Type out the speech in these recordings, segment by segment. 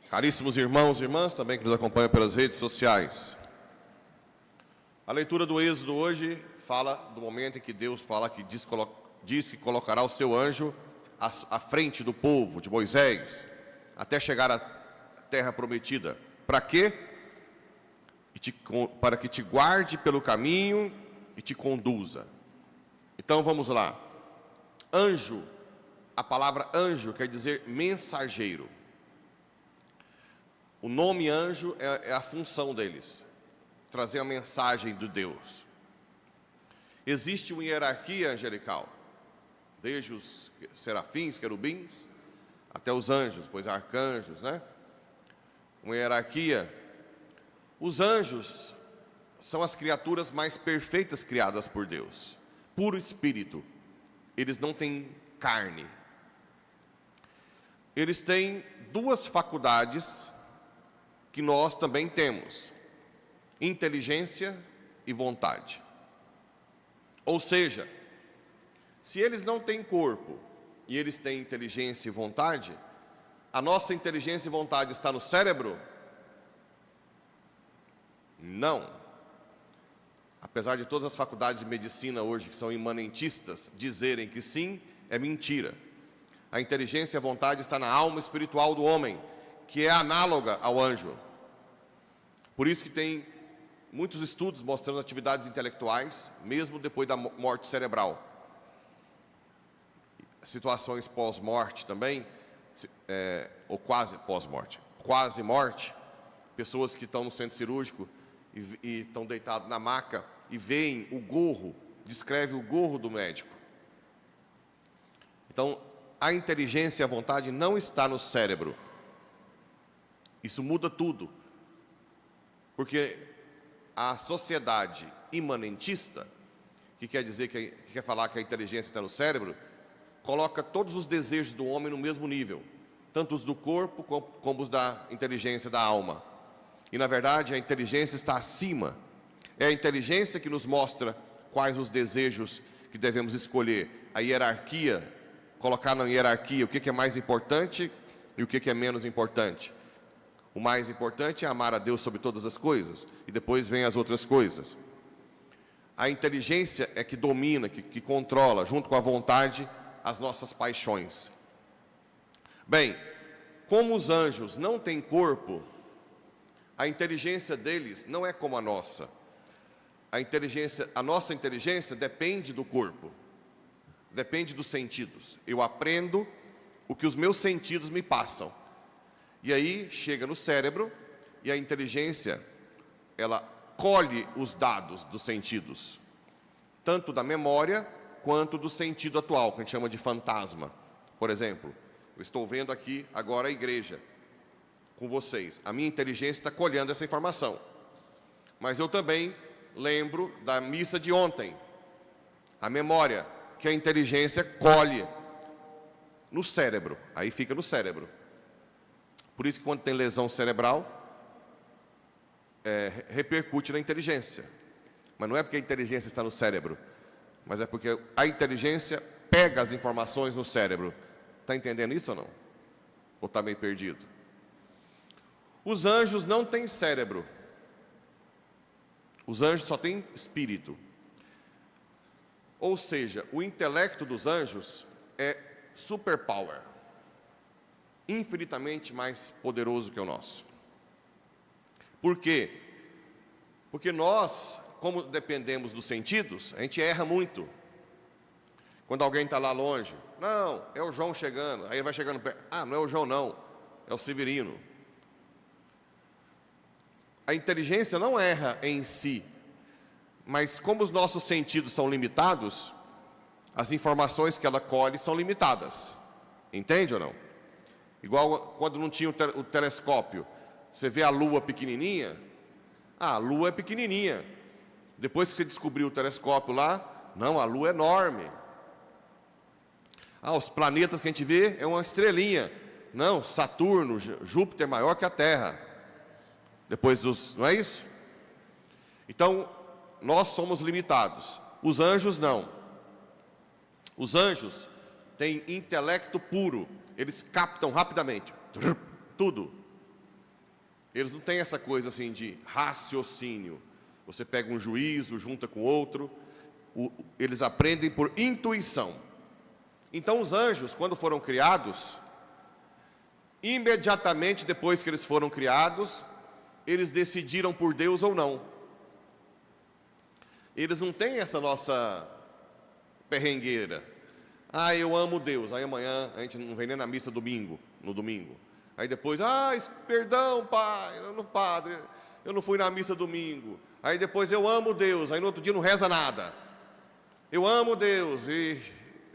Caríssimos irmãos e irmãs, também que nos acompanham pelas redes sociais. A leitura do Êxodo hoje fala do momento em que Deus fala que diz que colocará o seu anjo à frente do povo, de Moisés, até chegar à terra prometida. Para quê? Para que te guarde pelo caminho e te conduza. Então vamos lá. Anjo, a palavra anjo quer dizer mensageiro. O nome anjo é a função deles, trazer a mensagem de Deus. Existe uma hierarquia angelical, desde os serafins, querubins, até os anjos, pois arcanjos, né? Uma hierarquia. Os anjos são as criaturas mais perfeitas criadas por Deus, puro espírito. Eles não têm carne. Eles têm duas faculdades que nós também temos: inteligência e vontade. Ou seja, se eles não têm corpo e eles têm inteligência e vontade, a nossa inteligência e vontade está no cérebro? Não. Apesar de todas as faculdades de medicina hoje, que são imanentistas, dizerem que sim, é mentira. A inteligência e a vontade está na alma espiritual do homem, que é análoga ao anjo. Por isso que tem muitos estudos mostrando atividades intelectuais, mesmo depois da morte cerebral. Situações pós-morte também, ou quase pós-morte, quase morte, pessoas que estão no centro cirúrgico e estão deitados na maca e veem o gorro, descreve o gorro do médico. Então, a inteligência e a vontade não está no cérebro. Isso muda tudo. Porque a sociedade imanentista, que quer dizer que quer falar que a inteligência está no cérebro, coloca todos os desejos do homem no mesmo nível, tanto os do corpo como os da inteligência da alma. E na verdade a inteligência está acima. É a inteligência que nos mostra quais os desejos que devemos escolher. A hierarquia, colocar na hierarquia o que é mais importante e o que é menos importante. O mais importante é amar a Deus sobre todas as coisas, e depois vem as outras coisas. A inteligência é que domina, que controla, junto com a vontade, as nossas paixões. Bem, como os anjos não têm corpo, a inteligência deles não é como a nossa. A nossa inteligência depende do corpo, depende dos sentidos. Eu aprendo o que os meus sentidos me passam. E aí chega no cérebro e a inteligência, ela colhe os dados dos sentidos, tanto da memória quanto do sentido atual, que a gente chama de fantasma. Por exemplo, eu estou vendo aqui agora a igreja com vocês. A minha inteligência está colhendo essa informação. Mas eu também lembro da missa de ontem. A memória, que a inteligência colhe no cérebro. Aí fica no cérebro. Por isso que quando tem lesão cerebral, repercute na inteligência. Mas não é porque a inteligência está no cérebro, mas é porque a inteligência pega as informações no cérebro. Está entendendo isso ou não? Ou está meio perdido? Os anjos não têm cérebro. Os anjos só têm espírito. Ou seja, o intelecto dos anjos é superpower, infinitamente mais poderoso que o nosso. Por quê? Porque nós, como dependemos dos sentidos, a gente erra muito. Quando alguém está lá longe, não, é o João chegando, aí ele vai chegando perto, não é o João não, é o Severino. A inteligência não erra em si, mas como os nossos sentidos são limitados, as informações que ela colhe são limitadas. Entende ou não? Igual quando não tinha o telescópio, você vê a Lua pequenininha, a Lua é pequenininha. Depois que você descobriu o telescópio lá, não, a Lua é enorme. Os planetas que a gente vê é uma estrelinha. Não, Saturno, Júpiter é maior que a Terra. Depois não é isso? Então, nós somos limitados. Os anjos não. Os anjos têm intelecto puro. Eles captam rapidamente tudo. Eles não têm essa coisa assim de raciocínio. Você pega um juízo, junta com outro. Eles aprendem por intuição. Então os anjos, quando foram criados, imediatamente depois que eles foram criados, eles decidiram por Deus ou não. Eles não têm essa nossa perrengueira. Ah, eu amo Deus. Aí amanhã a gente não vem nem na missa no domingo. Aí depois, perdão, pai, padre, eu não fui na missa domingo. Aí depois, eu amo Deus. Aí no outro dia não reza nada. Eu amo Deus e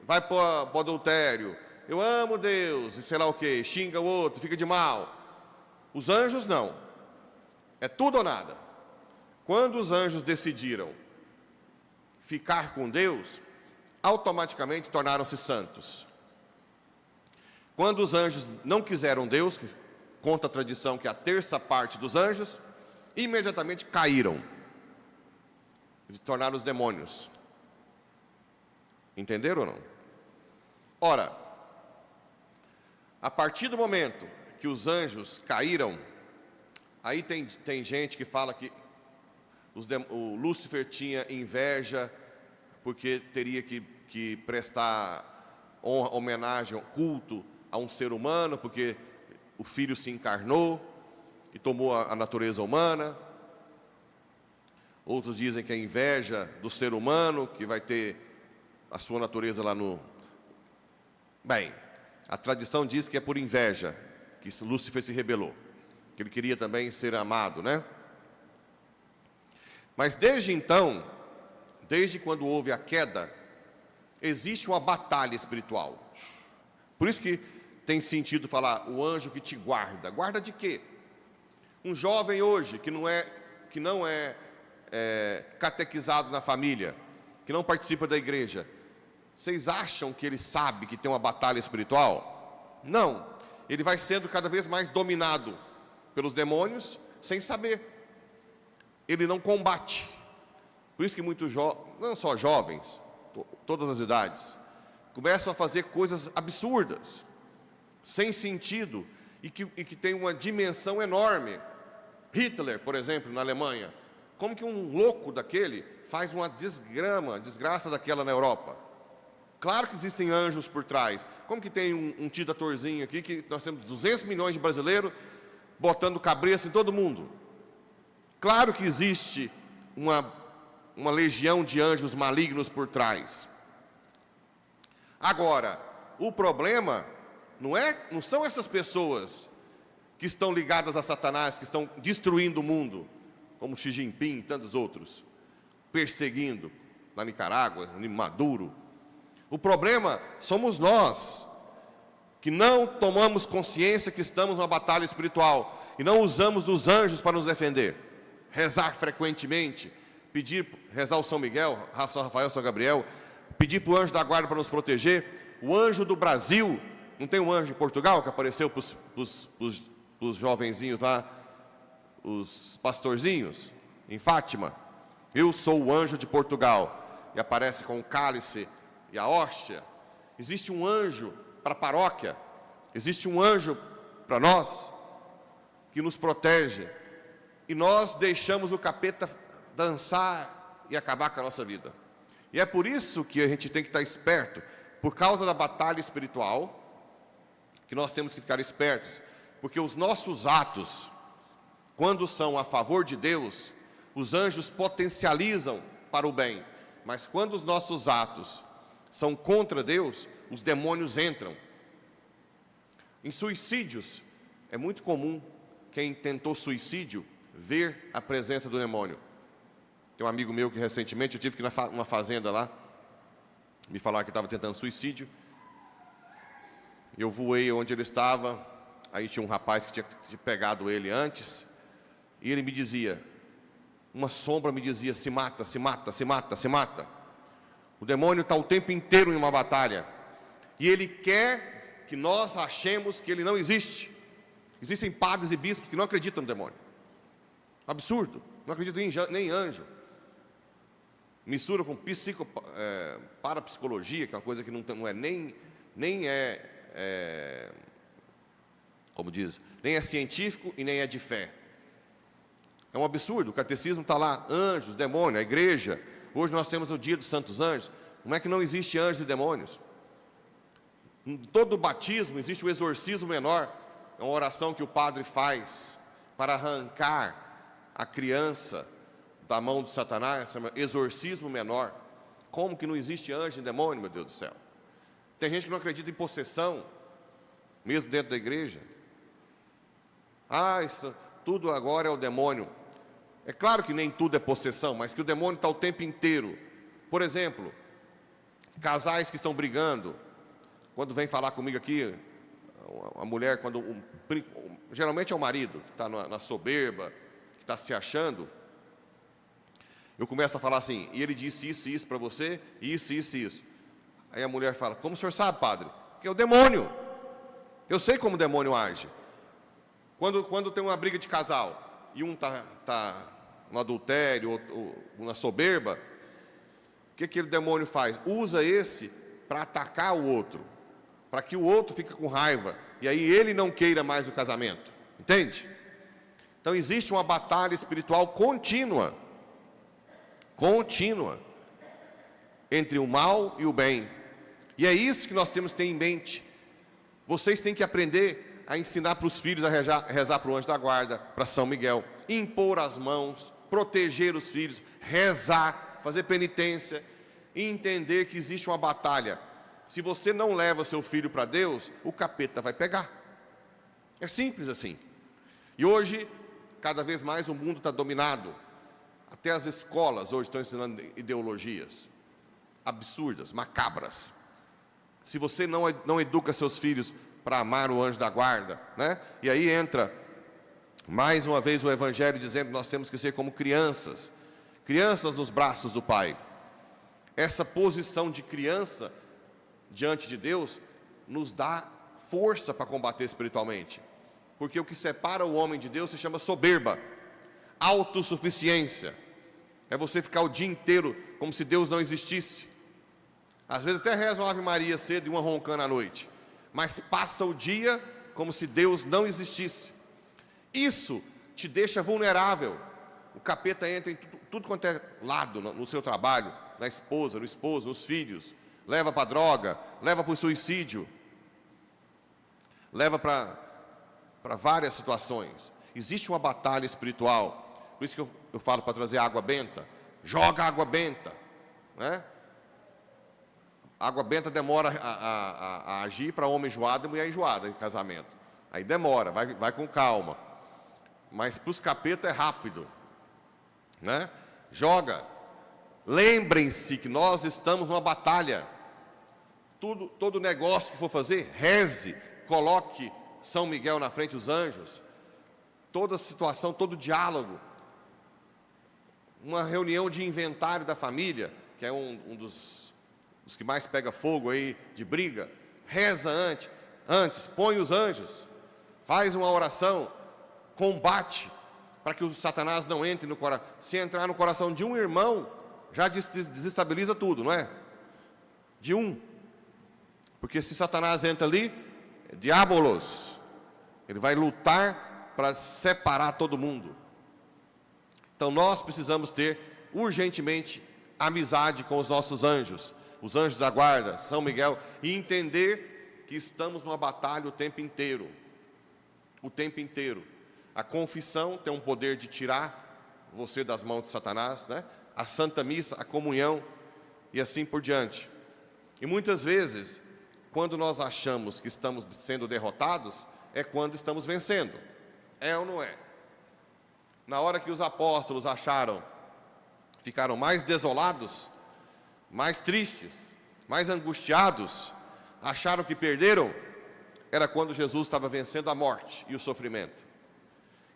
vai para o adultério. Eu amo Deus e sei lá o quê, xinga o outro, fica de mal. Os anjos não. É tudo ou nada. Quando os anjos decidiram ficar com Deus, automaticamente tornaram-se santos. Quando os anjos não quiseram Deus, que conta a tradição que a terça parte dos anjos, imediatamente caíram. Se tornaram os demônios. Entenderam ou não? Ora, a partir do momento que os anjos caíram, aí tem gente que fala que o Lúcifer tinha inveja, porque teria que prestar honra, homenagem, culto a um ser humano, porque o Filho se encarnou e tomou a natureza humana. Outros dizem que é inveja do ser humano, que vai ter a sua natureza lá no... Bem, a tradição diz que é por inveja que Lúcifer se rebelou, que ele queria também ser amado, né? Mas desde então, desde quando houve a queda, existe uma batalha espiritual. Por isso que tem sentido falar, o anjo que te guarda. Guarda de quê? Um jovem hoje que não é catequizado na família, que não participa da igreja, vocês acham que ele sabe que tem uma batalha espiritual? Não. Ele vai sendo cada vez mais dominado pelos demônios, sem saber. Ele não combate. Por isso que muitos não só jovens, todas as idades, começam a fazer coisas absurdas, sem sentido, e que tem uma dimensão enorme. Hitler, por exemplo, na Alemanha, como que um louco daquele faz uma desgraça daquela na Europa? Claro que existem anjos por trás. Como que tem um ditatorzinho aqui, que nós temos 200 milhões de brasileiros botando cabeça em todo mundo? Claro que existe uma legião de anjos malignos por trás. Agora, o problema não são essas pessoas que estão ligadas a Satanás, que estão destruindo o mundo, como Xi Jinping e tantos outros, perseguindo na Nicarágua, em Maduro. O problema somos nós, que não tomamos consciência que estamos numa batalha espiritual e não usamos dos anjos para nos defender. Rezar frequentemente, rezar o São Miguel, São Rafael, São Gabriel, pedir para o anjo da guarda para nos proteger. O anjo do Brasil, não tem um anjo em Portugal que apareceu para os jovenzinhos lá, os pastorzinhos, em Fátima? Eu sou o anjo de Portugal. E aparece com o cálice e a hóstia. Existe um anjo para a paróquia, existe um anjo para nós, que nos protege. E nós deixamos o capeta dançar e acabar com a nossa vida. E é por isso que a gente tem que estar esperto, por causa da batalha espiritual, que nós temos que ficar espertos, porque os nossos atos, quando são a favor de Deus, os anjos potencializam para o bem, mas quando os nossos atos são contra Deus, os demônios entram. Em suicídios, é muito comum quem tentou suicídio ver a presença do demônio. Tem um amigo meu que recentemente, eu tive que ir numa fazenda lá, me falar que estava tentando suicídio. Eu voei onde ele estava, aí tinha um rapaz que tinha pegado ele antes, e ele me dizia, uma sombra me dizia, se mata, se mata, se mata, se mata. O demônio está o tempo inteiro em uma batalha, e ele quer que nós achemos que ele não existe. Existem padres e bispos que não acreditam no demônio. Absurdo, não acreditam nem em anjo. Mistura com parapsicologia, que é uma coisa que não é nem como diz, nem é científico e nem é de fé. É um absurdo. O catecismo está lá, anjos, demônios, a igreja. Hoje nós temos o dia dos santos anjos. Como é que não existe anjos e demônios? Em todo batismo existe o exorcismo menor. É uma oração que o padre faz para arrancar a criança da mão de Satanás, chama exorcismo menor. Como que não existe anjo e demônio, meu Deus do céu? Tem gente que não acredita em possessão, mesmo dentro da igreja. Isso tudo agora é o demônio. É claro que nem tudo é possessão, mas que o demônio está o tempo inteiro. Por exemplo, casais que estão brigando, quando vem falar comigo aqui, a mulher, geralmente é o marido, que está na soberba, que está se achando, eu começo a falar assim, e ele disse isso e isso para você, isso. Aí a mulher fala, como o senhor sabe, padre? Porque é o demônio. Eu sei como o demônio age. Quando tem uma briga de casal, e um está no adultério, ou na soberba, o que aquele demônio faz? Usa esse para atacar o outro, para que o outro fique com raiva, e aí ele não queira mais o casamento. Entende? Então existe uma batalha espiritual contínua, entre o mal e o bem. E é isso que nós temos que ter em mente. Vocês têm que aprender a ensinar para os filhos a rezar para o anjo da guarda, para São Miguel, impor as mãos, proteger os filhos, rezar, fazer penitência, e entender que existe uma batalha. Se você não leva seu filho para Deus, o capeta vai pegar. É simples assim. E hoje, cada vez mais o mundo está dominado. Até as escolas hoje estão ensinando ideologias absurdas, macabras. Se você não educa seus filhos para amar o anjo da guarda, né? E aí entra, mais uma vez, o Evangelho dizendo que nós temos que ser como crianças nos braços do Pai. Essa posição de criança diante de Deus nos dá força para combater espiritualmente. Porque o que separa o homem de Deus se chama soberba, autossuficiência. É você ficar o dia inteiro como se Deus não existisse. Às vezes até reza uma Ave Maria cedo e uma roncando à noite, mas passa o dia como se Deus não existisse. Isso te deixa vulnerável. O capeta entra em tudo quanto é lado, no seu trabalho, na esposa, no esposo, nos filhos, leva para droga, leva para o suicídio, leva para várias situações. Existe uma batalha espiritual. Por isso que eu falo para trazer água benta. Joga água benta, né? Água benta demora a agir para homem enjoado e mulher enjoada em casamento. Aí demora, vai com calma. Mas para os capetas é rápido, né? Joga. Lembrem-se que nós estamos numa batalha. Todo negócio que for fazer, reze, coloque São Miguel na frente dos anjos. Toda situação, todo diálogo. Uma reunião de inventário da família, que é um dos que mais pega fogo aí de briga, reza antes, põe os anjos, faz uma oração, combate, para que o Satanás não entre no coração. Se entrar no coração de um irmão, já desestabiliza tudo, não é? De um. Porque se Satanás entra ali, é diabolos, ele vai lutar para separar todo mundo. Então nós precisamos ter urgentemente amizade com os nossos anjos, os anjos da guarda, São Miguel, e entender que estamos numa batalha o tempo inteiro. O tempo inteiro. A confissão tem um poder de tirar você das mãos de Satanás, né? A Santa Missa, a comunhão e assim por diante. E muitas vezes, quando nós achamos que estamos sendo derrotados, é quando estamos vencendo. É ou não é? Na hora que os apóstolos ficaram mais desolados, mais tristes, mais angustiados, acharam que perderam, era quando Jesus estava vencendo a morte e o sofrimento.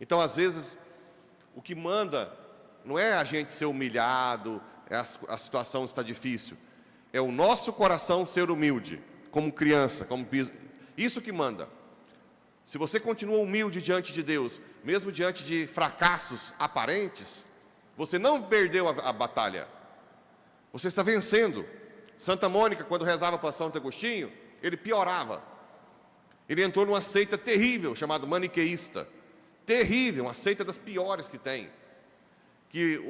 Então, às vezes, o que manda não é a gente ser humilhado, a situação está difícil, é o nosso coração ser humilde, como criança, isso que manda. Se você continua humilde diante de Deus, mesmo diante de fracassos aparentes, você não perdeu a batalha, você está vencendo. Santa Mônica, quando rezava para Santo Agostinho, ele piorava. Ele entrou numa seita terrível, chamada maniqueísta. Terrível, uma seita das piores que tem. que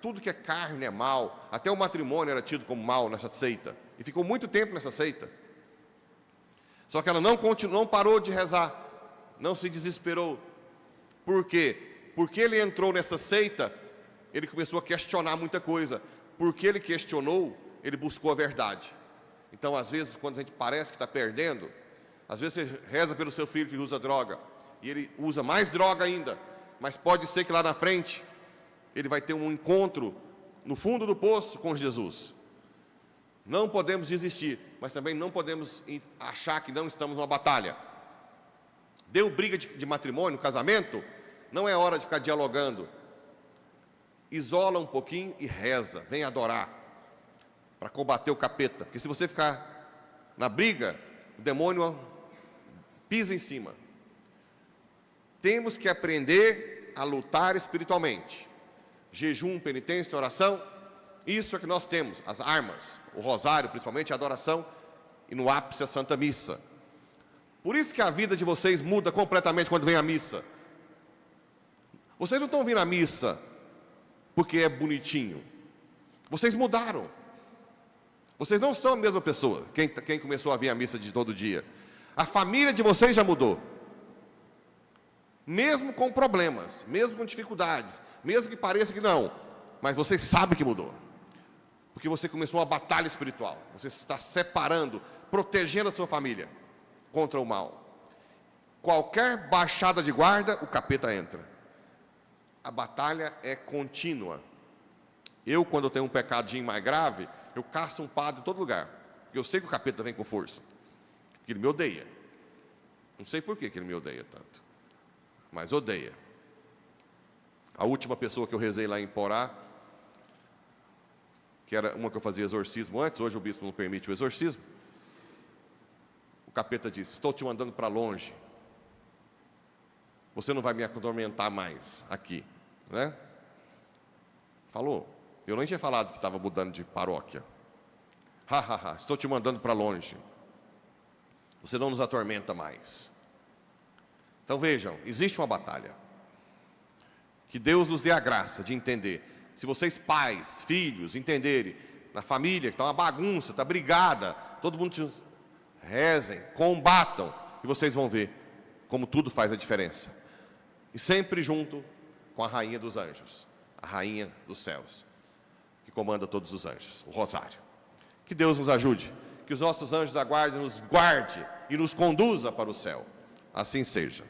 tudo que é carne é mal, até o matrimônio era tido como mal nessa seita, e ficou muito tempo nessa seita. Só que ela não parou de rezar, não se desesperou. Por quê? Porque ele entrou nessa seita, ele começou a questionar muita coisa. Porque ele questionou, ele buscou a verdade. Então, às vezes, quando a gente parece que está perdendo, às vezes você reza pelo seu filho que usa droga, e ele usa mais droga ainda, mas pode ser que lá na frente, ele vai ter um encontro no fundo do poço com Jesus. Não podemos desistir, mas também não podemos achar que não estamos numa batalha. Deu briga de matrimônio, casamento, não é hora de ficar dialogando. Isola um pouquinho e reza, vem adorar, para combater o capeta. Porque se você ficar na briga, o demônio pisa em cima. Temos que aprender a lutar espiritualmente. Jejum, penitência, oração, isso é que nós temos, as armas, o rosário, principalmente a adoração, e no ápice a Santa Missa. Por isso que a vida de vocês muda completamente quando vem a missa. Vocês não estão vindo à missa porque é bonitinho. Vocês mudaram. Vocês não são a mesma pessoa, quem começou a vir à missa de todo dia. A família de vocês já mudou. Mesmo com problemas, mesmo com dificuldades, mesmo que pareça que não, mas você sabe que mudou. Porque você começou uma batalha espiritual. Você está separando, protegendo a sua família contra o mal. Qualquer baixada de guarda, o capeta entra. A batalha é contínua. Quando eu tenho um pecadinho mais grave, eu caço um padre em todo lugar. Porque eu sei que o capeta vem com força. Porque ele me odeia. Não sei por que ele me odeia tanto, mas odeia. A última pessoa que eu rezei lá em Porá, que era uma que eu fazia exorcismo antes, hoje o bispo não permite o exorcismo, o capeta disse: estou te mandando para longe, você não vai me atormentar mais aqui, né? Falou. Eu nem tinha falado que estava mudando de paróquia. Estou te mandando para longe, você não nos atormenta mais. Então vejam, existe uma batalha. Que Deus nos dê a graça de entender. Se vocês pais, filhos, entenderem, na família que está uma bagunça, está brigada, todo mundo rezem, combatam, e vocês vão ver como tudo faz a diferença. E sempre junto com a rainha dos anjos, a rainha dos céus, que comanda todos os anjos, o rosário. Que Deus nos ajude, que os nossos anjos da guarda nos guarde e nos conduza para o céu. Assim seja.